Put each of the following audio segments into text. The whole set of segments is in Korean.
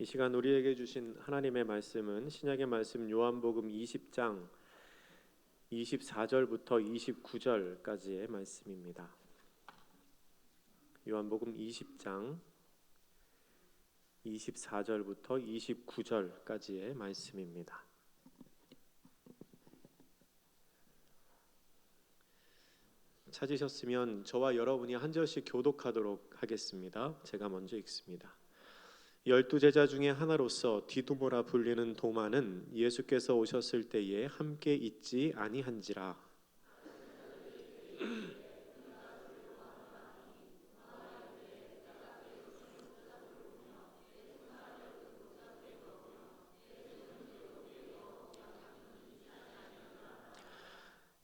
이 시간 우리에게 주신 하나님의 말씀은 신약의 말씀 요한복음 20장 24절부터 29절까지의 말씀입니다. 요한복음 20장 24절부터 29절까지의 말씀입니다. 찾으셨으면 저와 여러분이 한 절씩 교독하도록 하겠습니다. 제가 먼저 읽습니다. 12제자 중에 하나로서 디두모라 불리는 도마는 예수께서 오셨을 때에 함께 있지 아니한지라.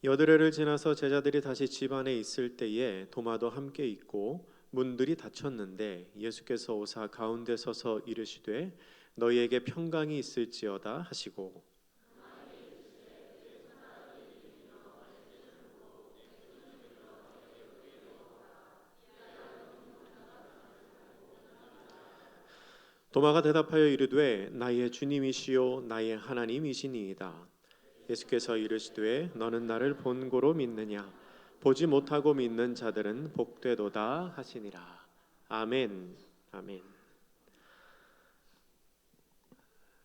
여드레를 지나서 제자들이 다시 집 안에 있을 때에 도마도 함께 있고 문들이 닫혔는데 예수께서 오사 가운데 서서 이르시되 너희에게 평강이 있을지어다 하시고 도마가 대답하여 이르되 나의 주님이시요 나의 하나님이시니이다. 예수께서 이르시되 너는 나를 본고로 믿느냐 보지 못하고 믿는 자들은 복되도다 하시니라. 아멘. 아멘.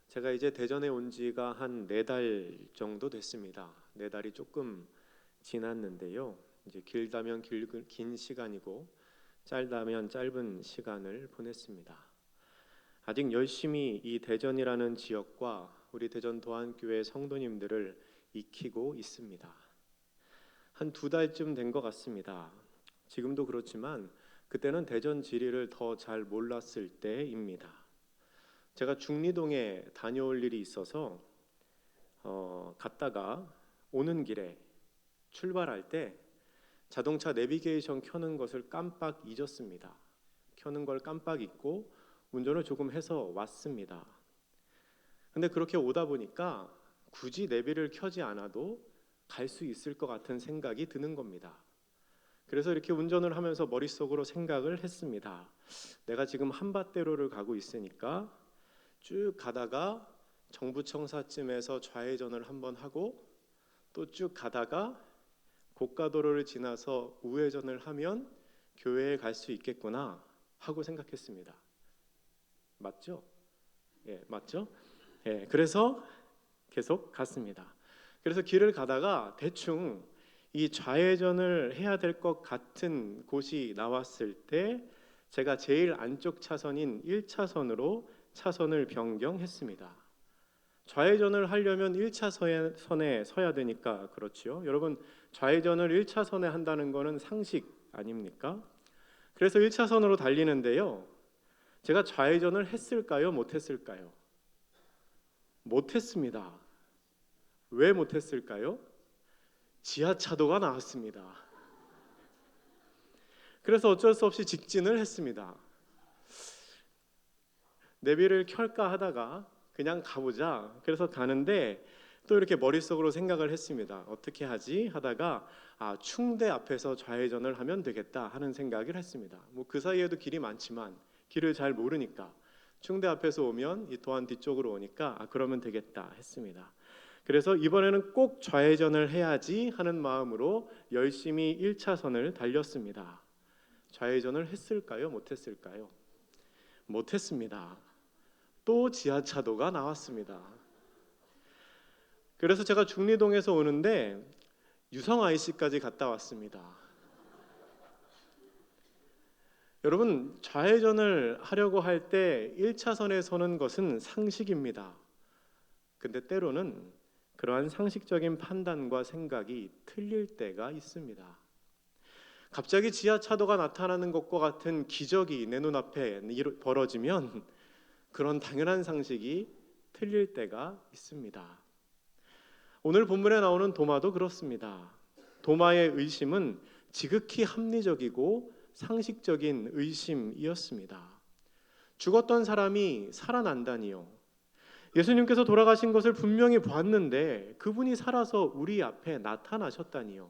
제가 이제 대전에 온 지가 한 4달 정도 됐습니다. 4달이 조금 지났는데요. 이제 길다면 긴 시간이고 짧다면 짧은 시간을 보냈습니다. 아직 열심히 이 대전이라는 지역과 우리 대전 도안교회 성도님들을 익히고 있습니다. 한 2달쯤 된 것 같습니다. 지금도 그렇지만 그때는 대전 지리를 더 잘 몰랐을 때입니다. 제가 중리동에 다녀올 일이 있어서 갔다가 오는 길에 출발할 때 자동차 내비게이션 켜는 것을 깜빡 잊었습니다. 켜는 걸 깜빡 잊고 운전을 조금 해서 왔습니다. 근데 그렇게 오다 보니까 굳이 내비를 켜지 않아도 갈 수 있을 것 같은 생각이 드는 겁니다. 그래서 이렇게 운전을 하면서 머릿속으로 생각을 했습니다. 내가 지금 한밭대로를 가고 있으니까 쭉 가다가 정부청사쯤에서 좌회전을 한번 하고 또 쭉 가다가 고가도로를 지나서 우회전을 하면 교회에 갈 수 있겠구나 하고 생각했습니다. 맞죠? 예, 맞죠? 예, 그래서 계속 갔습니다. 그래서 길을 가다가 대충 이 좌회전을 해야 될 것 같은 곳이 나왔을 때 제가 제일 안쪽 차선인 1차선으로 차선을 변경했습니다. 좌회전을 하려면 1차선에 서야 되니까 그렇지요. 여러분 좌회전을 1차선에 한다는 거는 상식 아닙니까? 그래서 1차선으로 달리는데요. 제가 좌회전을 했을까요? 못했을까요? 못했습니다. 왜 못했을까요? 지하차도가 나왔습니다. 그래서 어쩔 수 없이 직진을 했습니다. 내비를 켤까 하다가 그냥 가보자. 그래서 가는데 또 이렇게 머릿속으로 생각을 했습니다. 어떻게 하지? 하다가 충대 앞에서 좌회전을 하면 되겠다 하는 생각을 했습니다. 뭐 그 사이에도 길이 많지만 길을 잘 모르니까 충대 앞에서 오면 이 도안 뒤쪽으로 오니까 그러면 되겠다 했습니다. 그래서 이번에는 꼭 좌회전을 해야지 하는 마음으로 열심히 1차선을 달렸습니다. 좌회전을 했을까요? 못했을까요? 못했습니다. 또 지하차도가 나왔습니다. 그래서 제가 중리동에서 오는데 유성 IC까지 갔다 왔습니다. 여러분 좌회전을 하려고 할 때 1차선에 서는 것은 상식입니다. 근데 때로는 그러한 상식적인 판단과 생각이 틀릴 때가 있습니다. 갑자기 지하차도가 나타나는 것과 같은 기적이 내 눈앞에 벌어지면 그런 당연한 상식이 틀릴 때가 있습니다. 오늘 본문에 나오는 도마도 그렇습니다. 도마의 의심은 지극히 합리적이고 상식적인 의심이었습니다. 죽었던 사람이 살아난다니요. 예수님께서 돌아가신 것을 분명히 봤는데 그분이 살아서 우리 앞에 나타나셨다니요.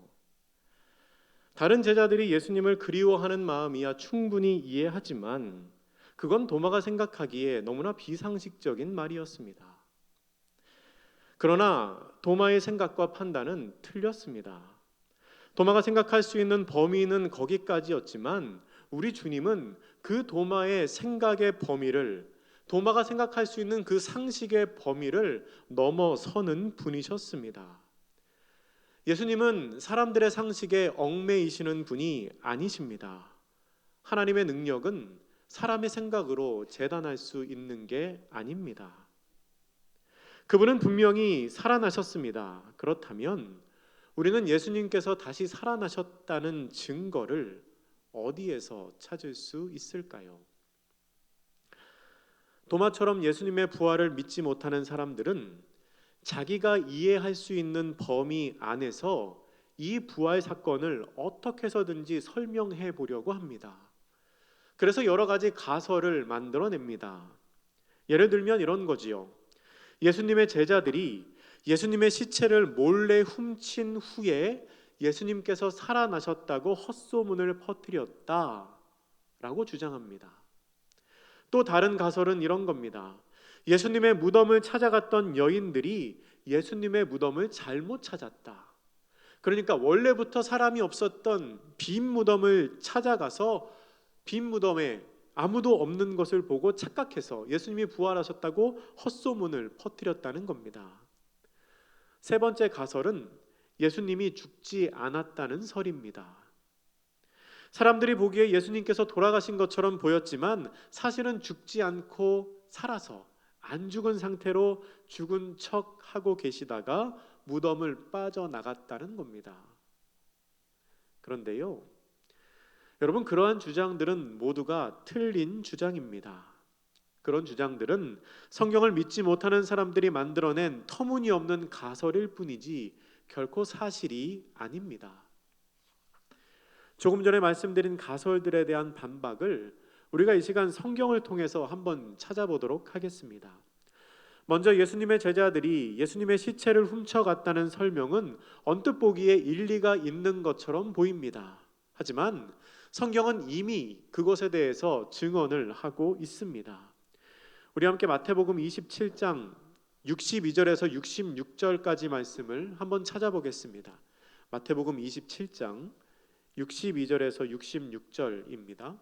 다른 제자들이 예수님을 그리워하는 마음이야 충분히 이해하지만 그건 도마가 생각하기에 너무나 비상식적인 말이었습니다. 그러나 도마의 생각과 판단은 틀렸습니다. 도마가 생각할 수 있는 범위는 거기까지였지만 우리 주님은 그 도마의 생각의 범위를, 도마가 생각할 수 있는 그 상식의 범위를 넘어서는 분이셨습니다. 예수님은 사람들의 상식에 얽매이시는 분이 아니십니다. 하나님의 능력은 사람의 생각으로 재단할 수 있는 게 아닙니다. 그분은 분명히 살아나셨습니다. 그렇다면 우리는 예수님께서 다시 살아나셨다는 증거를 어디에서 찾을 수 있을까요? 도마처럼 예수님의 부활을 믿지 못하는 사람들은 자기가 이해할 수 있는 범위 안에서 이 부활 사건을 어떻게 해서든지 설명해 보려고 합니다. 그래서 여러 가지 가설을 만들어냅니다. 예를 들면 이런 거지요. 예수님의 제자들이 예수님의 시체를 몰래 훔친 후에 예수님께서 살아나셨다고 헛소문을 퍼뜨렸다라고 주장합니다. 또 다른 가설은 이런 겁니다. 예수님의 무덤을 찾아갔던 여인들이 예수님의 무덤을 잘못 찾았다. 그러니까 원래부터 사람이 없었던 빈 무덤을 찾아가서 빈 무덤에 아무도 없는 것을 보고 착각해서 예수님이 부활하셨다고 헛소문을 퍼뜨렸다는 겁니다. 세 번째 가설은 예수님이 죽지 않았다는 설입니다. 사람들이 보기에 예수님께서 돌아가신 것처럼 보였지만 사실은 죽지 않고 살아서 안 죽은 상태로 죽은 척 하고 계시다가 무덤을 빠져나갔다는 겁니다. 그런데요, 여러분, 그러한 주장들은 모두가 틀린 주장입니다. 그런 주장들은 성경을 믿지 못하는 사람들이 만들어낸 터무니없는 가설일 뿐이지 결코 사실이 아닙니다. 조금 전에 말씀드린 가설들에 대한 반박을 우리가 이 시간 성경을 통해서 한번 찾아보도록 하겠습니다. 먼저 예수님의 제자들이 예수님의 시체를 훔쳐갔다는 설명은 언뜻 보기에 일리가 있는 것처럼 보입니다. 하지만 성경은 이미 그것에 대해서 증언을 하고 있습니다. 우리 함께 마태복음 27장 62절에서 66절까지 말씀을 한번 찾아보겠습니다. 마태복음 27장 62절에서 66절입니다.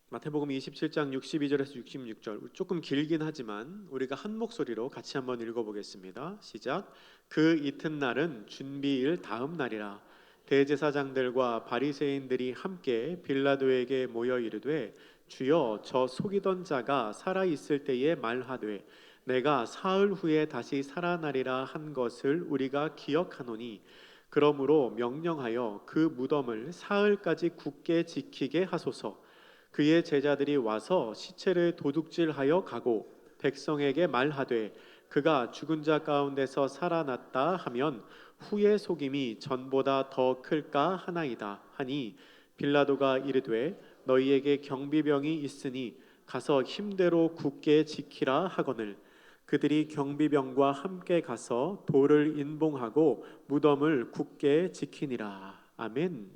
마태복음 27장 62절에서 66절, 조금 길긴 하지만 우리가 한 목소리로 같이 한번 읽어보겠습니다. 시작. 그 이튿날은 준비일 다음 날이라. 대제사장들과 바리새인들이 함께 빌라도에게 모여 이르되, 주여, 저 속이던 자가 살아 있을 때에 말하되 내가 사흘 후에 다시 살아나리라 한 것을 우리가 기억하노니, 그러므로 명령하여 그 무덤을 사흘까지 굳게 지키게 하소서. 그의 제자들이 와서 시체를 도둑질하여 가고 백성에게 말하되 그가 죽은 자 가운데서 살아났다 하면 후의 속임이 전보다 더 클까 하나이다 하니, 빌라도가 이르되 너희에게 경비병이 있으니 가서 힘대로 굳게 지키라 하거늘, 그들이 경비병과 함께 가서 돌을 인봉하고 무덤을 굳게 지키니라. 아멘.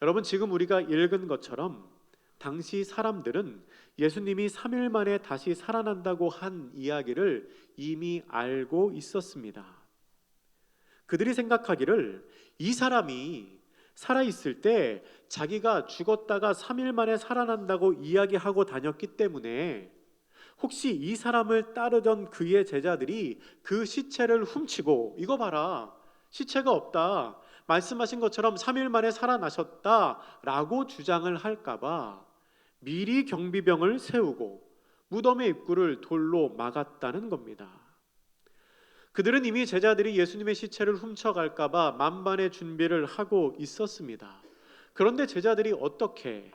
여러분, 지금 우리가 읽은 것처럼 당시 사람들은 예수님이 3일 만에 다시 살아난다고 한 이야기를 이미 알고 있었습니다. 그들이 생각하기를 이 사람이 살아있을 때 자기가 죽었다가 3일 만에 살아난다고 이야기하고 다녔기 때문에 혹시 이 사람을 따르던 그의 제자들이 그 시체를 훔치고, 이거 봐라, 시체가 없다, 말씀하신 것처럼 3일 만에 살아나셨다라고 주장을 할까봐 미리 경비병을 세우고 무덤의 입구를 돌로 막았다는 겁니다. 그들은 이미 제자들이 예수님의 시체를 훔쳐갈까봐 만반의 준비를 하고 있었습니다. 그런데 제자들이 어떻게,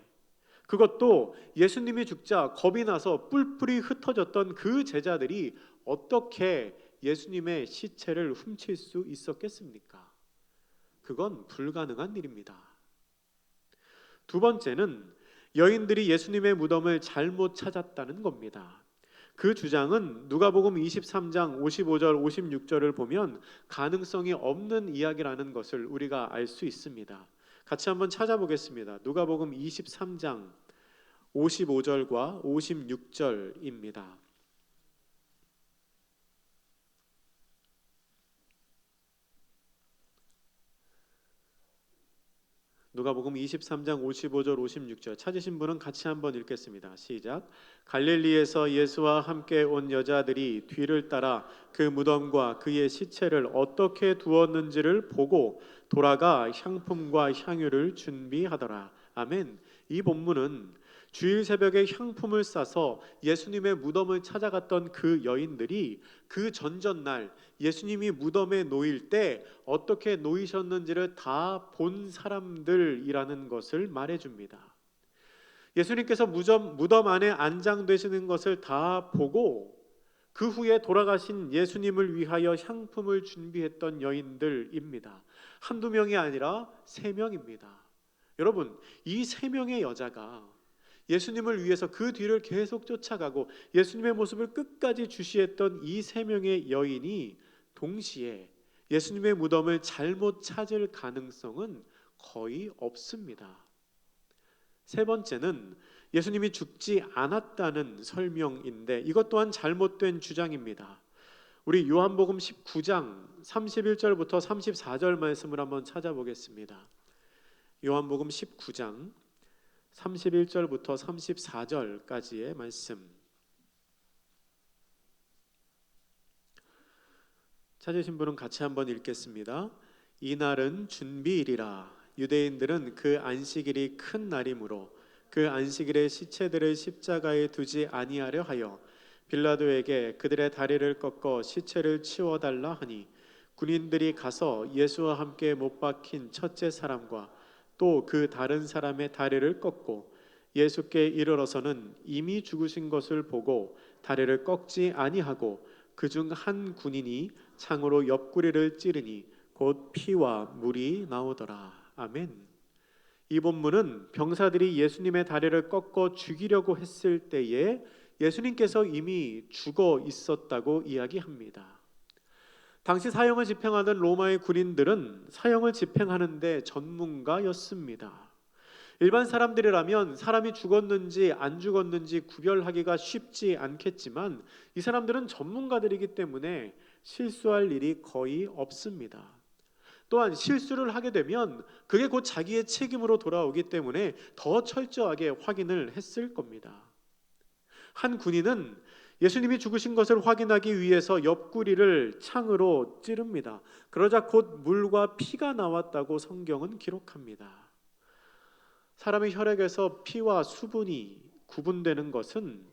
그것도 예수님이 죽자 겁이 나서 뿔뿔이 흩어졌던 그 제자들이 어떻게 예수님의 시체를 훔칠 수 있었겠습니까? 그건 불가능한 일입니다. 두 번째는 여인들이 예수님의 무덤을 잘못 찾았다는 겁니다. 그 주장은 누가복음 23장 55절 56절을 보면 가능성이 없는 이야기라는 것을 우리가 알 수 있습니다. 같이 한번 찾아보겠습니다. 누가복음 23장 55절과 56절입니다. 누가복음 23장 55절 56절 찾으신 분은 같이 한번 읽겠습니다. 시작. 갈릴리에서 예수와 함께 온 여자들이 뒤를 따라 그 무덤과 그의 시체를 어떻게 두었는지를 보고 돌아가 향품과 향유를 준비하더라. 아멘. 이 본문은 주일 새벽에 향품을 싸서 예수님의 무덤을 찾아갔던 그 여인들이 그 전전날 예수님이 무덤에 놓일 때 어떻게 놓이셨는지를 다 본 사람들이라는 것을 말해줍니다. 예수님께서 무덤 안에 안장되시는 것을 다 보고 그 후에 돌아가신 예수님을 위하여 향품을 준비했던 여인들입니다. 한두 명이 아니라 3명입니다. 여러분, 이 3명의 여자가 예수님을 위해서 그 뒤를 계속 쫓아가고 예수님의 모습을 끝까지 주시했던 이 3명의 여인이 동시에 예수님의 무덤을 잘못 찾을 가능성은 거의 없습니다. 세 번째는 예수님이 죽지 않았다는 설명인데 이것 또한 잘못된 주장입니다. 우리 요한복음 19장 31절부터 34절 말씀을 한번 찾아보겠습니다. 요한복음 19장 31절부터 34절까지의 말씀 찾으신 분은 같이 한번 읽겠습니다. 이날은 준비일이라. 유대인들은 그 안식일이 큰 날이므로 그 안식일에 시체들을 십자가에 두지 아니하려 하여 빌라도에게 그들의 다리를 꺾어 시체를 치워달라 하니 군인들이 가서 예수와 함께 못 박힌 첫째 사람과 또 그 다른 사람의 다리를 꺾고 예수께 이르러서는 이미 죽으신 것을 보고 다리를 꺾지 아니하고 그중 한 군인이 창으로 옆구리를 찌르니 곧 피와 물이 나오더라. 아멘. 이 본문은 병사들이 예수님의 다리를 꺾어 죽이려고 했을 때에 예수님께서 이미 죽어 있었다고 이야기합니다. 당시 사형을 집행하던 로마의 군인들은 사형을 집행하는데 전문가였습니다. 일반 사람들이라면 사람이 죽었는지 안 죽었는지 구별하기가 쉽지 않겠지만 이 사람들은 전문가들이기 때문에 실수할 일이 거의 없습니다. 또한 실수를 하게 되면 그게 곧 자기의 책임으로 돌아오기 때문에 더 철저하게 확인을 했을 겁니다. 한 군인은 예수님이 죽으신 것을 확인하기 위해서 옆구리를 창으로 찌릅니다. 그러자 곧 물과 피가 나왔다고 성경은 기록합니다. 사람의 혈액에서 피와 수분이 구분되는 것은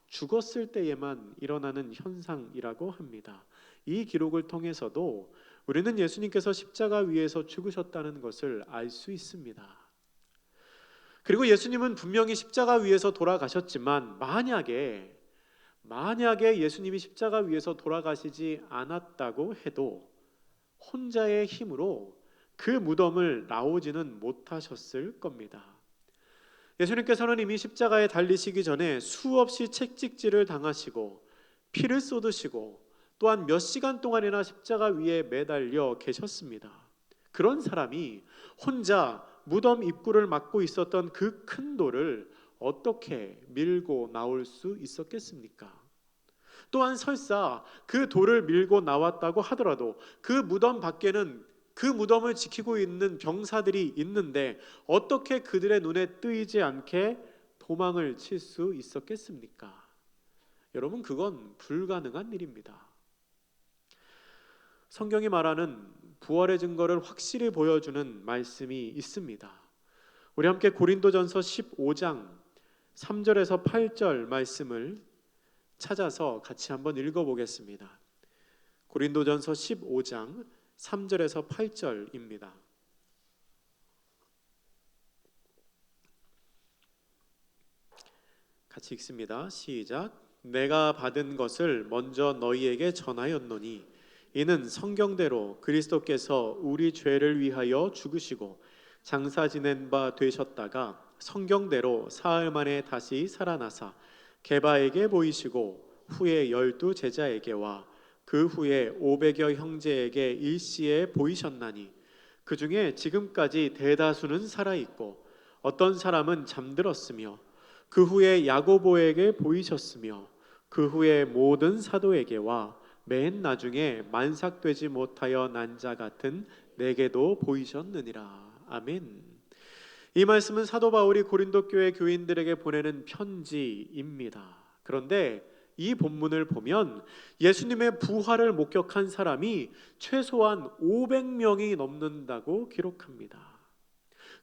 죽었을 때에만 일어나는 현상이라고 합니다. 이 기록을 통해서도 우리는 예수님께서 십자가 위에서 죽으셨다는 것을 알 수 있습니다. 그리고 예수님은 분명히 십자가 위에서 돌아가셨지만 만약에 예수님이 십자가 위에서 돌아가시지 않았다고 해도 혼자의 힘으로 그 무덤을 나오지는 못하셨을 겁니다. 예수님께서는 이미 십자가에 달리시기 전에 수없이 채찍질을 당하시고 피를 쏟으시고 또한 몇 시간 동안이나 십자가 위에 매달려 계셨습니다. 그런 사람이 혼자 무덤 입구를 막고 있었던 그 큰 돌을 어떻게 밀고 나올 수 있었겠습니까? 또한 설사 그 돌을 밀고 나왔다고 하더라도 그 무덤 밖에는 그 무덤을 지키고 있는 병사들이 있는데 어떻게 그들의 눈에 뜨이지 않게 도망을 칠 수 있었겠습니까? 여러분, 그건 불가능한 일입니다. 성경이 말하는 부활의 증거를 확실히 보여주는 말씀이 있습니다. 우리 함께 고린도전서 15장 3절에서 8절 말씀을 찾아서 같이 한번 읽어보겠습니다. 고린도전서 15장 3절에서 8절입니다. 같이 읽습니다. 시작. 내가 받은 것을 먼저 너희에게 전하였노니 이는 성경대로 그리스도께서 우리 죄를 위하여 죽으시고 장사 지낸 바 되셨다가 성경대로 사흘 만에 다시 살아나사 게바에게 보이시고 후에 12 제자에게와 그 후에 500여 형제에게 일시에 보이셨나니 그 중에 지금까지 대다수는 살아 있고 어떤 사람은 잠들었으며 그 후에 야고보에게 보이셨으며 그 후에 모든 사도에게와 맨 나중에 만삭되지 못하여 난 자 같은 내게도 보이셨느니라. 아멘. 이 말씀은 사도 바울이 고린도 교회 교인들에게 보내는 편지입니다. 그런데 이 본문을 보면 예수님의 부활을 목격한 사람이 최소한 500명이 넘는다고 기록합니다.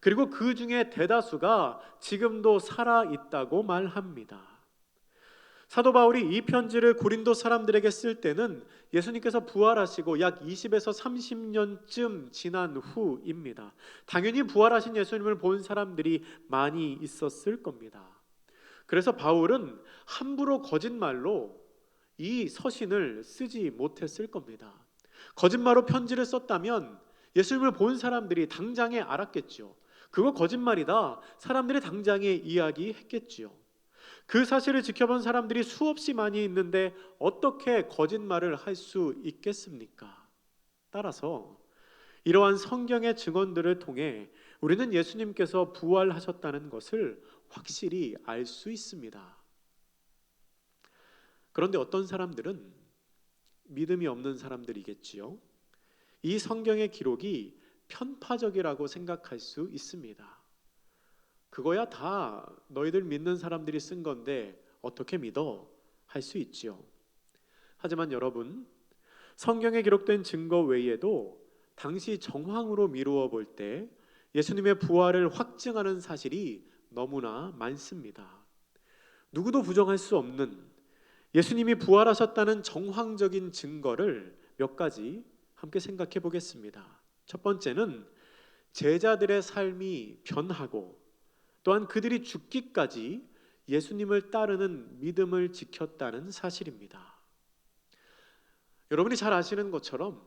그리고 그 중에 대다수가 지금도 살아 있다고 말합니다. 사도 바울이 이 편지를 고린도 사람들에게 쓸 때는 예수님께서 부활하시고 약 20에서 30년쯤 지난 후입니다. 당연히 부활하신 예수님을 본 사람들이 많이 있었을 겁니다. 그래서 바울은 함부로 거짓말로 이 서신을 쓰지 못했을 겁니다. 거짓말로 편지를 썼다면 예수님을 본 사람들이 당장에 알았겠죠. 그거 거짓말이다. 사람들이 당장에 이야기했겠지요. 그 사실을 지켜본 사람들이 수없이 많이 있는데 어떻게 거짓말을 할 수 있겠습니까? 따라서 이러한 성경의 증언들을 통해 우리는 예수님께서 부활하셨다는 것을 확실히 알 수 있습니다. 그런데 어떤 사람들은 믿음이 없는 사람들이겠지요. 이 성경의 기록이 편파적이라고 생각할 수 있습니다. 그거야 다 너희들 믿는 사람들이 쓴 건데 어떻게 믿어? 할 수 있지요. 하지만 여러분, 성경에 기록된 증거 외에도 당시 정황으로 미루어 볼 때 예수님의 부활을 확증하는 사실이 너무나 많습니다. 누구도 부정할 수 없는 예수님이 부활하셨다는 정황적인 증거를 몇 가지 함께 생각해 보겠습니다. 첫 번째는 제자들의 삶이 변하고 또한 그들이 죽기까지 예수님을 따르는 믿음을 지켰다는 사실입니다. 여러분이 잘 아시는 것처럼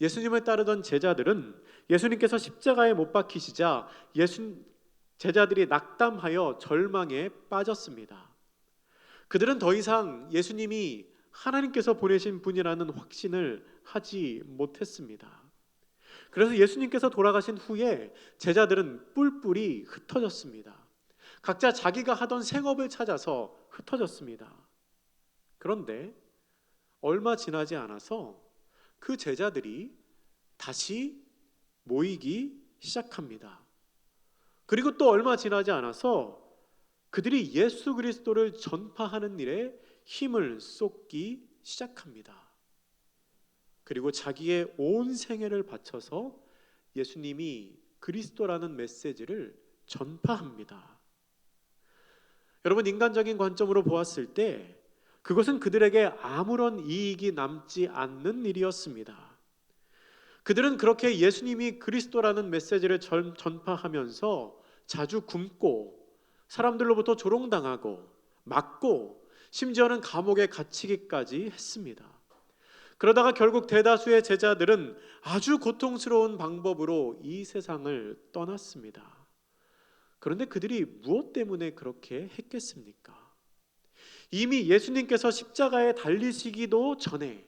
예수님을 따르던 제자들은 예수님께서 십자가에 못 박히시자 제자들이 낙담하여 절망에 빠졌습니다. 그들은 더 이상 예수님이 하나님께서 보내신 분이라는 확신을 하지 못했습니다. 그래서 예수님께서 돌아가신 후에 제자들은 뿔뿔이 흩어졌습니다. 각자 자기가 하던 생업을 찾아서 흩어졌습니다. 그런데 얼마 지나지 않아서 그 제자들이 다시 모이기 시작합니다. 그리고 또 얼마 지나지 않아서 그들이 예수 그리스도를 전파하는 일에 힘을 쏟기 시작합니다. 그리고 자기의 온 생애를 바쳐서 예수님이 그리스도라는 메시지를 전파합니다. 여러분, 인간적인 관점으로 보았을 때 그것은 그들에게 아무런 이익이 남지 않는 일이었습니다. 그들은 그렇게 예수님이 그리스도라는 메시지를 전파하면서 자주 굶고 사람들로부터 조롱당하고 맞고 심지어는 감옥에 갇히기까지 했습니다. 그러다가 결국 대다수의 제자들은 아주 고통스러운 방법으로 이 세상을 떠났습니다. 그런데 그들이 무엇 때문에 그렇게 했겠습니까? 이미 예수님께서 십자가에 달리시기도 전에,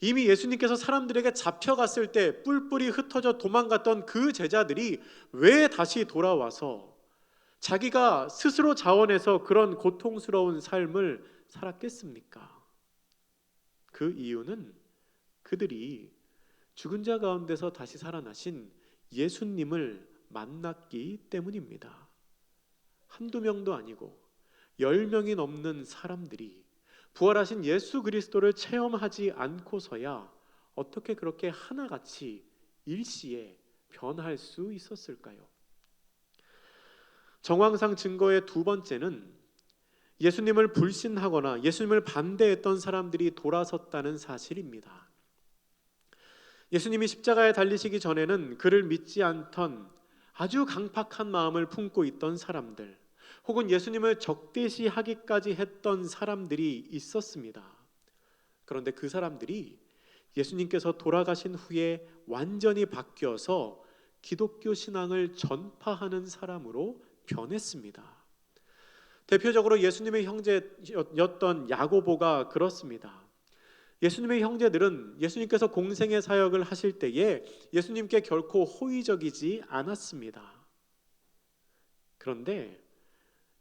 이미 예수님께서 사람들에게 잡혀갔을 때 뿔뿔이 흩어져 도망갔던 그 제자들이 왜 다시 돌아와서 자기가 스스로 자원해서 그런 고통스러운 삶을 살았겠습니까? 그 이유는 그들이 죽은 자 가운데서 다시 살아나신 예수님을 만났기 때문입니다. 한두 명도 아니고 10명이 넘는 사람들이 부활하신 예수 그리스도를 체험하지 않고서야 어떻게 그렇게 하나같이 일시에 변할 수 있었을까요? 정황상 증거의 두 번째는 예수님을 불신하거나 예수님을 반대했던 사람들이 돌아섰다는 사실입니다. 예수님이 십자가에 달리시기 전에는 그를 믿지 않던 아주 강팍한 마음을 품고 있던 사람들, 혹은 예수님을 적대시하기까지 했던 사람들이 있었습니다. 그런데 그 사람들이 예수님께서 돌아가신 후에 완전히 바뀌어서 기독교 신앙을 전파하는 사람으로 변했습니다. 대표적으로 예수님의 형제였던 야고보가 그렇습니다. 예수님의 형제들은 예수님께서 공생의 사역을 하실 때에 예수님께 결코 호의적이지 않았습니다. 그런데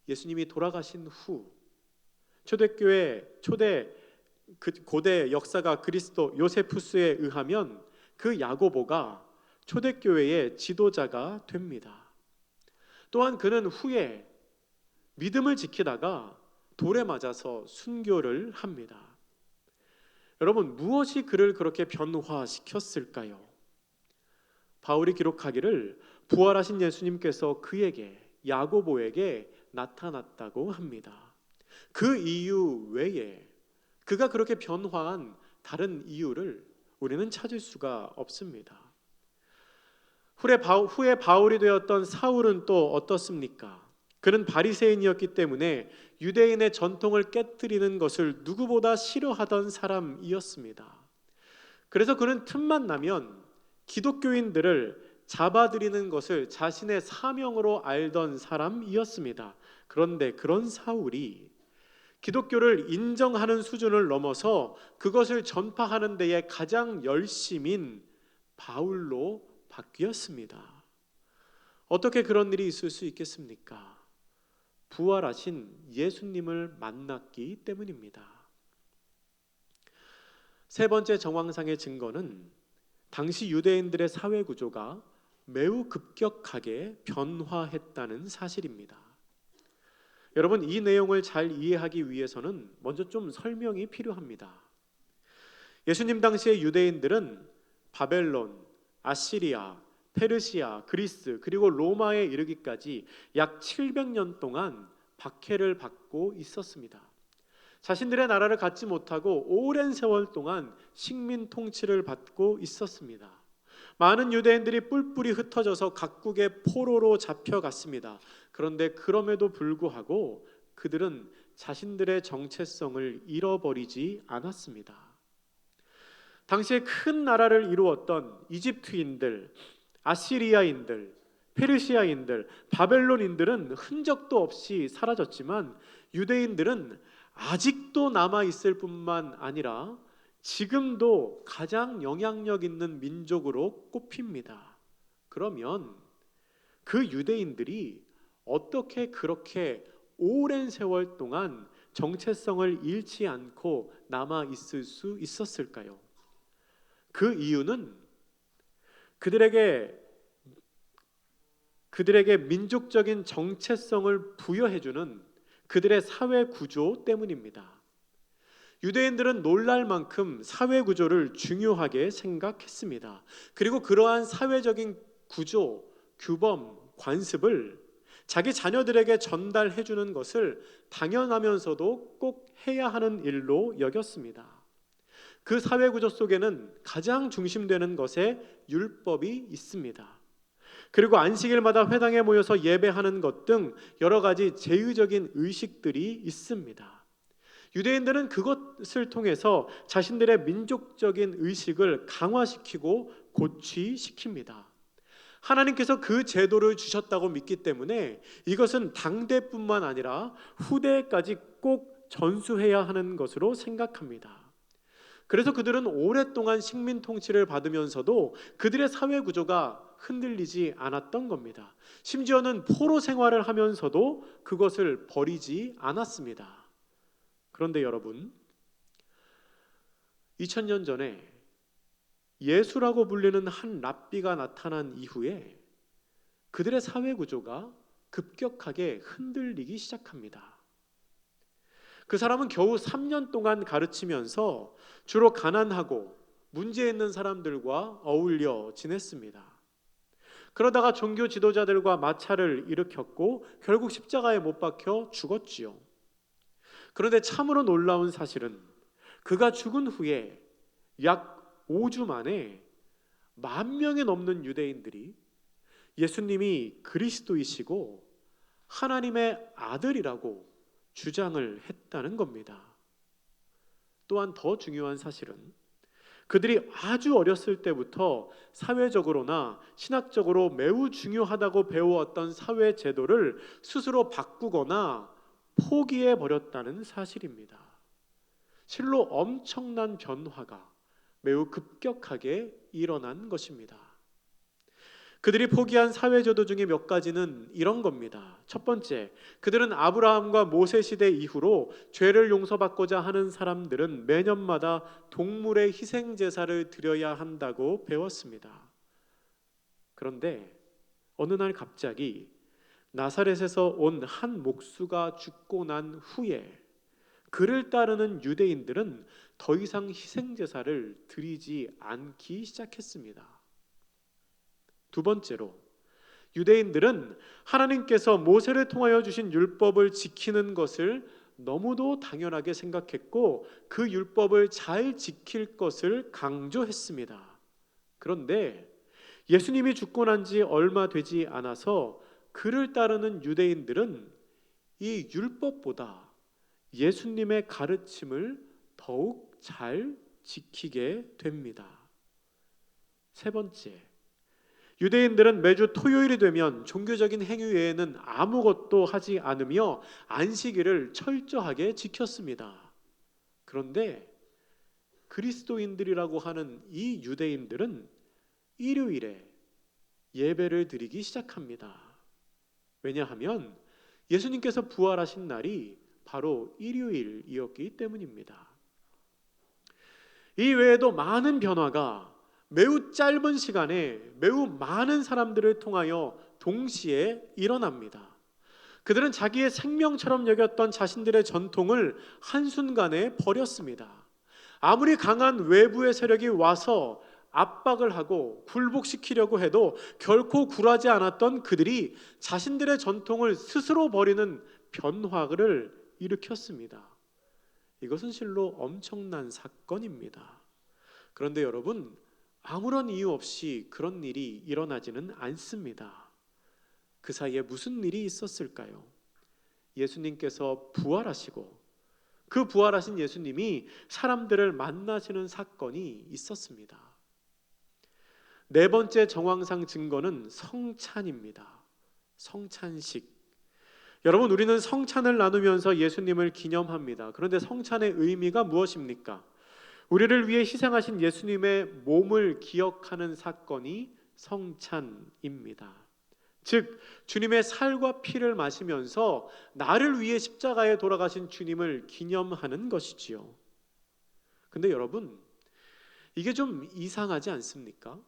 예수님이 돌아가신 후 고대 역사가 그리스도 요세푸스에 의하면 그 야고보가 초대교회의 지도자가 됩니다. 또한 그는 후에 믿음을 지키다가 돌에 맞아서 순교를 합니다. 여러분, 무엇이 그를 그렇게 변화시켰을까요? 바울이 기록하기를 부활하신 예수님께서 그에게, 야고보에게 나타났다고 합니다. 그 이유 외에 그가 그렇게 변화한 다른 이유를 우리는 찾을 수가 없습니다. 후에 바울이 되었던 사울은 또 어떻습니까? 그는 바리새인이었기 때문에 유대인의 전통을 깨뜨리는 것을 누구보다 싫어하던 사람이었습니다. 그래서 그는 틈만 나면 기독교인들을 잡아들이는 것을 자신의 사명으로 알던 사람이었습니다. 그런데 그런 사울이 기독교를 인정하는 수준을 넘어서 그것을 전파하는 데에 가장 열심인 바울로 바뀌었습니다. 어떻게 그런 일이 있을 수 있겠습니까? 부활하신 예수님을 만났기 때문입니다. 세 번째 정황상의 증거는 당시 유대인들의 사회 구조가 매우 급격하게 변화했다는 사실입니다. 여러분, 이 내용을 잘 이해하기 위해서는 먼저 좀 설명이 필요합니다. 예수님 당시의 유대인들은 바벨론, 아시리아, 페르시아, 그리스 그리고 로마에 이르기까지 약 700년 동안 박해를 받고 있었습니다. 자신들의 나라를 갖지 못하고 오랜 세월 동안 식민 통치를 받고 있었습니다. 많은 유대인들이 뿔뿔이 흩어져서 각국의 포로로 잡혀갔습니다. 그런데 그럼에도 불구하고 그들은 자신들의 정체성을 잃어버리지 않았습니다. 당시에 큰 나라를 이루었던 이집트인들, 아시리아인들, 페르시아인들, 바벨론인들은 흔적도 없이 사라졌지만 유대인들은 아직도 남아있을 뿐만 아니라 지금도 가장 영향력 있는 민족으로 꼽힙니다. 그러면 그 유대인들이 어떻게 그렇게 오랜 세월 동안 정체성을 잃지 않고 남아있을 수 있었을까요? 그 이유는 그들에게 민족적인 정체성을 부여해주는 그들의 사회 구조 때문입니다. 유대인들은 놀랄 만큼 사회 구조를 중요하게 생각했습니다. 그리고 그러한 사회적인 구조, 규범, 관습을 자기 자녀들에게 전달해 주는 것을 당연하면서도 꼭 해야 하는 일로 여겼습니다. 그 사회 구조 속에는 가장 중심되는 것에 율법이 있습니다. 그리고 안식일마다 회당에 모여서 예배하는 것 등 여러 가지 제의적인 의식들이 있습니다. 유대인들은 그것을 통해서 자신들의 민족적인 의식을 강화시키고 고취시킵니다. 하나님께서 그 제도를 주셨다고 믿기 때문에 이것은 당대뿐만 아니라 후대까지 꼭 전수해야 하는 것으로 생각합니다. 그래서 그들은 오랫동안 식민 통치를 받으면서도 그들의 사회 구조가 흔들리지 않았던 겁니다. 심지어는 포로 생활을 하면서도 그것을 버리지 않았습니다. 그런데 여러분, 2000년 전에 예수라고 불리는 한 랍비가 나타난 이후에 그들의 사회 구조가 급격하게 흔들리기 시작합니다. 그 사람은 겨우 3년 동안 가르치면서 주로 가난하고 문제 있는 사람들과 어울려 지냈습니다. 그러다가 종교 지도자들과 마찰을 일으켰고 결국 십자가에 못 박혀 죽었지요. 그런데 참으로 놀라운 사실은 그가 죽은 후에 약 5주 만에 10,000명이 넘는 유대인들이 예수님이 그리스도이시고 하나님의 아들이라고 주장을 했다는 겁니다. 또한 더 중요한 사실은 그들이 아주 어렸을 때부터 사회적으로나 신학적으로 매우 중요하다고 배워왔던 사회 제도를 스스로 바꾸거나 포기해 버렸다는 사실입니다. 실로 엄청난 변화가 매우 급격하게 일어난 것입니다. 그들이 포기한 사회제도 중에 몇 가지는 이런 겁니다. 첫 번째, 그들은 아브라함과 모세 시대 이후로 죄를 용서받고자 하는 사람들은 매년마다 동물의 희생 제사를 드려야 한다고 배웠습니다. 그런데 어느 날 갑자기 나사렛에서 온 한 목수가 죽고 난 후에 그를 따르는 유대인들은 더 이상 희생 제사를 드리지 않기 시작했습니다. 두 번째로, 유대인들은 하나님께서 모세를 통하여 주신 율법을 지키는 것을 너무도 당연하게 생각했고 그 율법을 잘 지킬 것을 강조했습니다. 그런데 예수님이 죽고 난 지 얼마 되지 않아서 그를 따르는 유대인들은 이 율법보다 예수님의 가르침을 더욱 잘 지키게 됩니다. 세 번째, 유대인들은 매주 토요일이 되면 종교적인 행위 외에는 아무것도 하지 않으며 안식일을 철저하게 지켰습니다. 그런데 그리스도인들이라고 하는 이 유대인들은 일요일에 예배를 드리기 시작합니다. 왜냐하면 예수님께서 부활하신 날이 바로 일요일이었기 때문입니다. 이 외에도 많은 변화가 매우 짧은 시간에 매우 많은 사람들을 통하여 동시에 일어납니다. 그들은 자기의 생명처럼 여겼던 자신들의 전통을 한순간에 버렸습니다. 아무리 강한 외부의 세력이 와서 압박을 하고 굴복시키려고 해도 결코 굴하지 않았던 그들이 자신들의 전통을 스스로 버리는 변화를 일으켰습니다. 이것은 실로 엄청난 사건입니다. 그런데 여러분, 아무런 이유 없이 그런 일이 일어나지는 않습니다. 그 사이에 무슨 일이 있었을까요? 예수님께서 부활하시고 그 부활하신 예수님이 사람들을 만나시는 사건이 있었습니다. 네 번째 정황상 증거는 성찬입니다. 성찬식. 여러분, 우리는 성찬을 나누면서 예수님을 기념합니다. 그런데 성찬의 의미가 무엇입니까? 우리를 위해 희생하신 예수님의 몸을 기억하는 사건이 성찬입니다. 즉, 주님의 살과 피를 마시면서 나를 위해 십자가에 돌아가신 주님을 기념하는 것이지요. 근데 여러분, 이게 좀 이상하지 않습니까?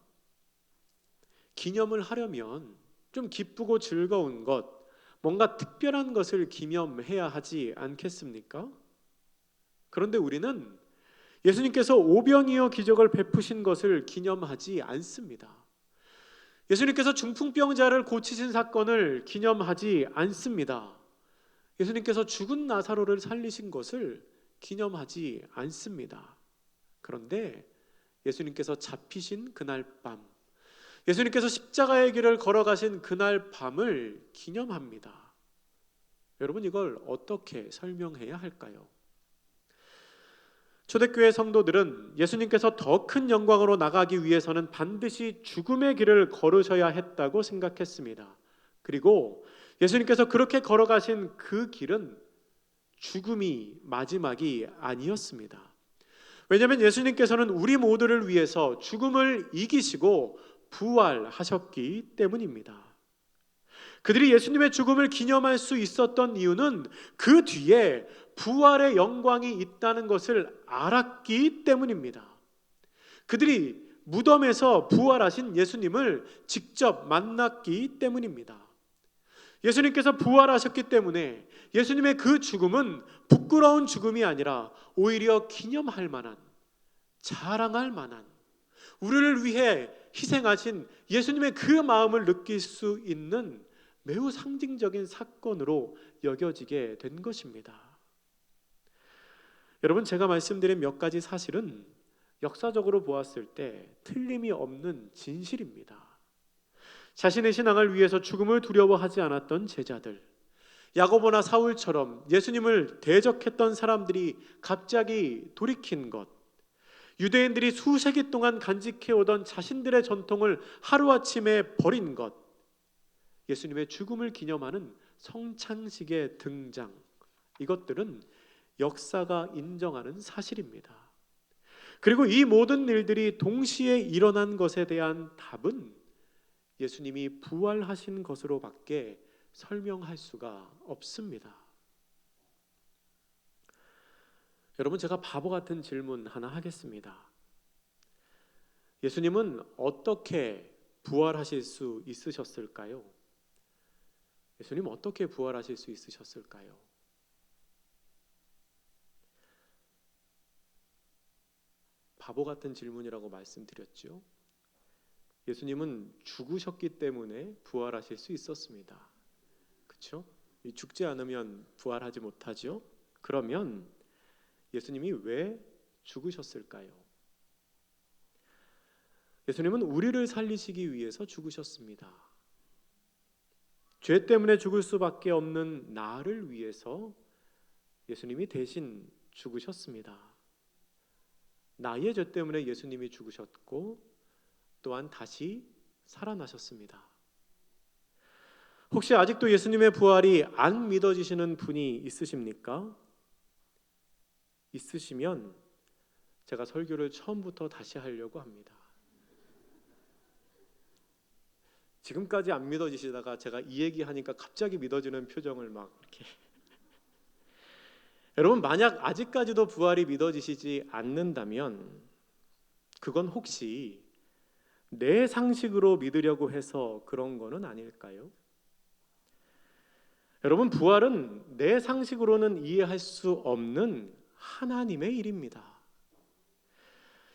기념을 하려면 좀 기쁘고 즐거운 것, 뭔가 특별한 것을 기념해야 하지 않겠습니까? 그런데 우리는 예수님께서 오병이어 기적을 베푸신 것을 기념하지 않습니다. 예수님께서 중풍병자를 고치신 사건을 기념하지 않습니다. 예수님께서 죽은 나사로를 살리신 것을 기념하지 않습니다. 그런데 예수님께서 잡히신 그날 밤, 예수님께서 십자가의 길을 걸어가신 그날 밤을 기념합니다. 여러분, 이걸 어떻게 설명해야 할까요? 초대교회 성도들은 예수님께서 더 큰 영광으로 나가기 위해서는 반드시 죽음의 길을 걸으셔야 했다고 생각했습니다. 그리고 예수님께서 그렇게 걸어가신 그 길은 죽음이 마지막이 아니었습니다. 왜냐하면 예수님께서는 우리 모두를 위해서 죽음을 이기시고 부활하셨기 때문입니다. 그들이 예수님의 죽음을 기념할 수 있었던 이유는 그 뒤에 부활의 영광이 있다는 것을 알았기 때문입니다. 그들이 무덤에서 부활하신 예수님을 직접 만났기 때문입니다. 예수님께서 부활하셨기 때문에 예수님의 그 죽음은 부끄러운 죽음이 아니라 오히려 기념할 만한, 자랑할 만한, 우리를 위해 희생하신 예수님의 그 마음을 느낄 수 있는 매우 상징적인 사건으로 여겨지게 된 것입니다. 여러분, 제가 말씀드린 몇 가지 사실은 역사적으로 보았을 때 틀림이 없는 진실입니다. 자신의 신앙을 위해서 죽음을 두려워하지 않았던 제자들, 야고보나 사울처럼 예수님을 대적했던 사람들이 갑자기 돌이킨 것, 유대인들이 수세기 동안 간직해오던 자신들의 전통을 하루아침에 버린 것, 예수님의 죽음을 기념하는 성찬식의 등장, 이것들은 역사가 인정하는 사실입니다. 그리고 이 모든 일들이 동시에 일어난 것에 대한 답은 예수님이 부활하신 것으로밖에 설명할 수가 없습니다. 여러분, 제가 바보 같은 질문 하나 하겠습니다. 예수님은 어떻게 부활하실 수 있으셨을까요? 예수님 어떻게 부활하실 수 있으셨을까요? 바보 같은 질문이라고 말씀드렸죠. 예수님은 죽으셨기 때문에 부활하실 수 있었습니다. 그렇죠? 죽지 않으면 부활하지 못하죠. 그러면 예수님이 왜 죽으셨을까요? 예수님은 우리를 살리시기 위해서 죽으셨습니다. 죄 때문에 죽을 수밖에 없는 나를 위해서 예수님이 대신 죽으셨습니다. 나의 죄 때문에 예수님이 죽으셨고 또한 다시 살아나셨습니다. 혹시 아직도 예수님의 부활이 안 믿어지시는 분이 있으십니까? 있으시면 제가 설교를 처음부터 다시 하려고 합니다. 지금까지 안 믿어지시다가 제가 이 얘기하니까 갑자기 믿어지는 표정을 막 이렇게 여러분, 만약 아직까지도 부활이 믿어지시지 않는다면 그건 혹시 내 상식으로 믿으려고 해서 그런 거는 아닐까요? 여러분, 부활은 내 상식으로는 이해할 수 없는 하나님의 일입니다.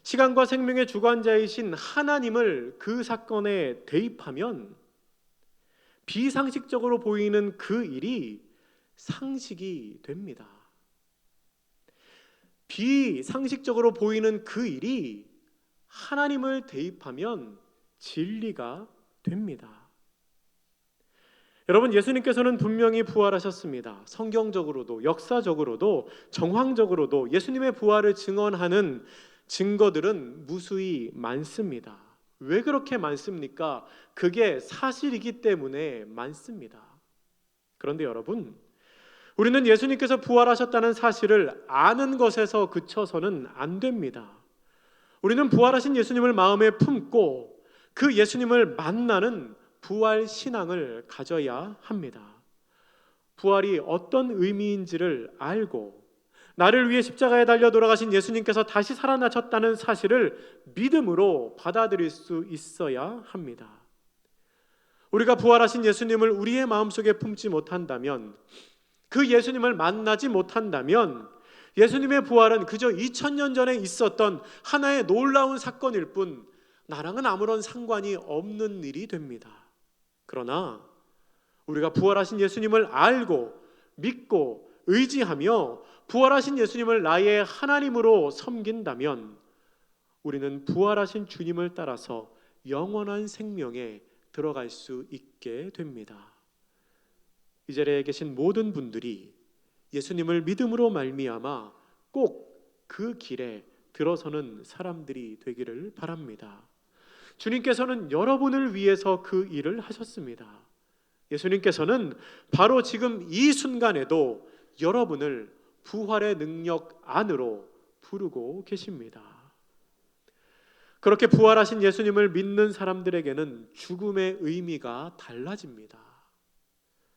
시간과 생명의 주관자이신 하나님을 그 사건에 대입하면 비상식적으로 보이는 그 일이 상식이 됩니다. 비상식적으로 보이는 그 일이 하나님을 대입하면 진리가 됩니다. 여러분, 예수님께서는 분명히 부활하셨습니다. 성경적으로도 역사적으로도 정황적으로도 예수님의 부활을 증언하는 증거들은 무수히 많습니다. 왜 그렇게 많습니까? 그게 사실이기 때문에 많습니다. 그런데 여러분, 우리는 예수님께서 부활하셨다는 사실을 아는 것에서 그쳐서는 안 됩니다. 우리는 부활하신 예수님을 마음에 품고 그 예수님을 만나는 부활 신앙을 가져야 합니다. 부활이 어떤 의미인지를 알고 나를 위해 십자가에 달려 돌아가신 예수님께서 다시 살아나셨다는 사실을 믿음으로 받아들일 수 있어야 합니다. 우리가 부활하신 예수님을 우리의 마음속에 품지 못한다면, 그 예수님을 만나지 못한다면 예수님의 부활은 그저 2000년 전에 있었던 하나의 놀라운 사건일 뿐 나랑은 아무런 상관이 없는 일이 됩니다. 그러나 우리가 부활하신 예수님을 알고 믿고 의지하며 부활하신 예수님을 나의 하나님으로 섬긴다면 우리는 부활하신 주님을 따라서 영원한 생명에 들어갈 수 있게 됩니다. 이 자리에 계신 모든 분들이 예수님을 믿음으로 말미암아 꼭 그 길에 들어서는 사람들이 되기를 바랍니다. 주님께서는 여러분을 위해서 그 일을 하셨습니다. 예수님께서는 바로 지금 이 순간에도 여러분을 부활의 능력 안으로 부르고 계십니다. 그렇게 부활하신 예수님을 믿는 사람들에게는 죽음의 의미가 달라집니다.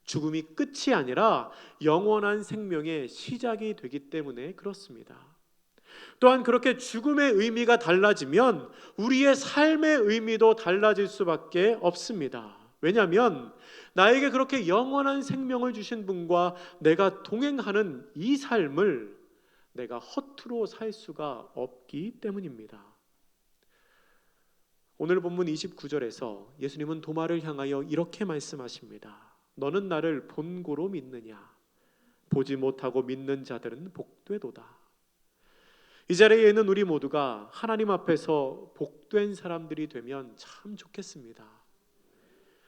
죽음이 끝이 아니라 영원한 생명의 시작이 되기 때문에 그렇습니다. 또한 그렇게 죽음의 의미가 달라지면 우리의 삶의 의미도 달라질 수밖에 없습니다. 왜냐하면 나에게 그렇게 영원한 생명을 주신 분과 내가 동행하는 이 삶을 내가 허투루 살 수가 없기 때문입니다. 오늘 본문 29절에서 예수님은 도마를 향하여 이렇게 말씀하십니다. 너는 나를 본고로 믿느냐? 보지 못하고 믿는 자들은 복되도다. 이 자리에 있는 우리 모두가 하나님 앞에서 복된 사람들이 되면 참 좋겠습니다.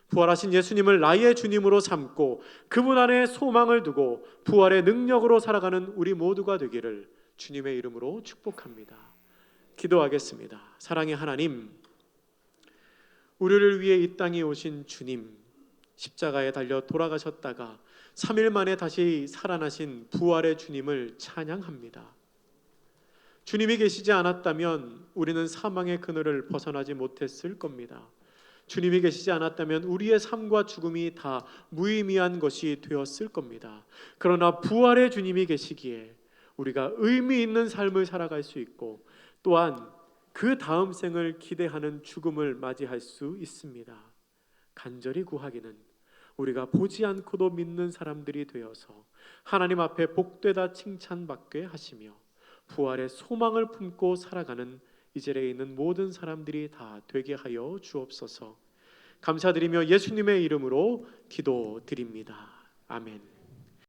부활하신 예수님을 나의 주님으로 삼고 그분 안에 소망을 두고 부활의 능력으로 살아가는 우리 모두가 되기를 주님의 이름으로 축복합니다. 기도하겠습니다. 사랑의 하나님, 우리를 위해 이 땅에 오신 주님, 십자가에 달려 돌아가셨다가 3일 만에 다시 살아나신 부활의 주님을 찬양합니다. 주님이 계시지 않았다면 우리는 사망의 그늘을 벗어나지 못했을 겁니다. 주님이 계시지 않았다면 우리의 삶과 죽음이 다 무의미한 것이 되었을 겁니다. 그러나 부활의 주님이 계시기에 우리가 의미 있는 삶을 살아갈 수 있고 또한 그 다음 생을 기대하는 죽음을 맞이할 수 있습니다. 간절히 구하기는 우리가 보지 않고도 믿는 사람들이 되어서 하나님 앞에 복되다 칭찬받게 하시며 부활의 소망을 품고 살아가는 이 자리에 있는 모든 사람들이 다 되게 하여 주옵소서. 감사드리며 예수님의 이름으로 기도드립니다. 아멘.